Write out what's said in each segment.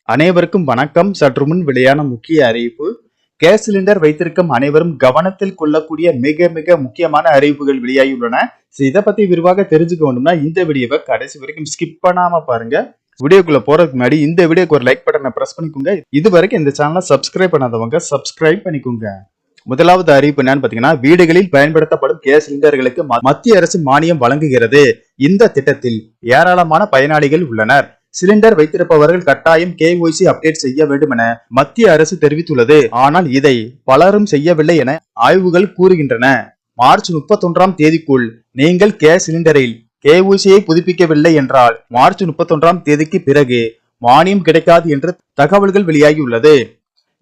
அனைவருக்கும் வணக்கம். சற்று முன் வெளியான முக்கிய அறிவிப்பு. கேஸ் சிலிண்டர் வைத்திருக்கும் அனைவரும் கவனத்தில் கொள்ளக்கூடிய மிக மிக முக்கியமான அறிவிப்புகள் வெளியாகியுள்ளன. இதை பத்தி விரிவாக தெரிஞ்சுக்க வேண்டும்னா இந்த வீடியோவை கடைசி வரைக்கும் ஸ்கிப் பண்ணாம பாருங்க. வீடியோக்குள்ள போறதுக்கு முன்னாடி இந்த வீடியோக்கு ஒரு லைக் பட்டனை பிரஸ் பண்ணிக்கோங்க. இது வரைக்கும் இந்த சேனலை சப்ஸ்கிரைப் பண்ணாதவங்க சப்ஸ்கிரைப் பண்ணிக்கோங்க. முதலாவது அறிவிப்பு என்னன்னு பாத்தீங்கன்னா, வீடுகளில் பயன்படுத்தப்படும் கேஸ் சிலிண்டர்களுக்கு மத்திய அரசு மானியம் வழங்குகிறது. இந்த திட்டத்தில் ஏராளமான பயனாளிகள் உள்ளனர். சிலிண்டர் வைத்திருப்பவர்கள் கட்டாயம் KYC அப்டேட் செய்ய வேண்டும் என மத்திய அரசு தெரிவித்துள்ளது. ஆனால் இதை பலரும் செய்யவில்லை என ஆய்வுகள் கூறுகின்றன. மார்ச் 31ஆம் தேதிக்குள் நீங்கள் கேஸ் சிலிண்டரில் KYCயை புதுப்பிக்கவில்லை என்றால் மார்ச் 31ஆம் தேதிக்கு பிறகு மானியம் கிடைக்காது என்று தகவல்கள் வெளியாகியுள்ளது.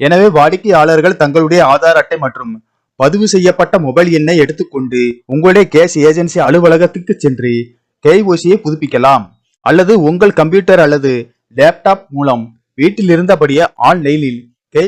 எனவே வாடிக்கையாளர்கள் தங்களுடைய ஆதார் அட்டை மற்றும் பதிவு செய்யப்பட்ட மொபைல் எண்ணை எடுத்துக்கொண்டு உங்களுடைய கேஸ் ஏஜென்சி அலுவலகத்துக்கு சென்று KYCயை புதுப்பிக்கலாம். அல்லது உங்கள் கம்ப்யூட்டர் அல்லது லேப்டாப் மூலம் வீட்டில் இருந்தபடியே ஆன்லைனில்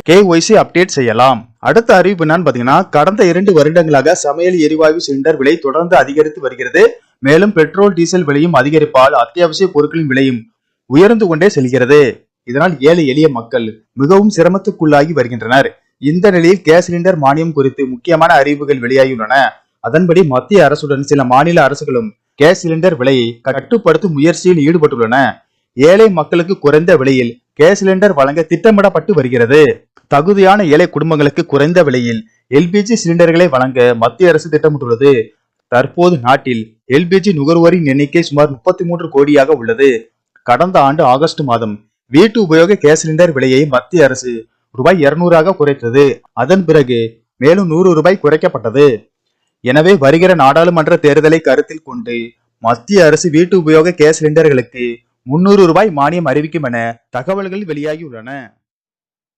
KYC அப்டேட் செய்யலாம். அடுத்த அறிவிப்பு என்னன்னு பாத்தீங்கன்னா, கடந்த 2 வருடங்களாக சமையல் எரிவாயு சிலிண்டர் விலை தொடர்ந்து அதிகரித்து வருகிறது. மேலும் பெட்ரோல் டீசல் விலையும் அதிகரிப்பால் அத்தியாவசிய பொருட்களின் விலையும் உயர்ந்து கொண்டே செல்கிறது. இதனால் ஏழை எளிய மக்கள் மிகவும் சிரமத்துக்குள்ளாகி வருகின்றனர். இந்த நிலையில் கேஸ் சிலிண்டர் மானியம் குறித்து முக்கியமான அறிவிப்புகள் வெளியாகியுள்ளன. அதன்படி மத்திய அரசுடன் சில மாநில அரசுகளும் கேஸ் சிலிண்டர் விலையை கட்டுப்படுத்தும் முயற்சியில் ஈடுபட்டுள்ளன. ஏழை மக்களுக்கு குறைந்த விலையில் கேஸ் சிலிண்டர் வழங்க திட்டமிடப்பட்டு வருகிறது. தகுதியான ஏழை குடும்பங்களுக்கு குறைந்த விலையில் LPG சிலிண்டர்களை வழங்க மத்திய அரசு திட்டமிட்டுள்ளது. தற்போது நாட்டில் LPG நுகர்வோரின் எண்ணிக்கை சுமார் 33 கோடியாக உள்ளது. கடந்த ஆண்டு ஆகஸ்ட் மாதம் வீட்டு உபயோக கேஸ் சிலிண்டர் விலையை மத்திய அரசு ரூபாய் 200 குறைத்தது. அதன் பிறகு மேலும் 100 ரூபாய் குறைக்கப்பட்டது. எனவே வருகிற நாடாளுமன்ற தேர்தலை கருத்தில் கொண்டு மத்திய அரசு வீட்டு உபயோக கேஸ் சிலிண்டர்களுக்கு 300 ரூபாய் மானியம் அறிவிக்கும் என தகவல்கள் வெளியாகியுள்ளன.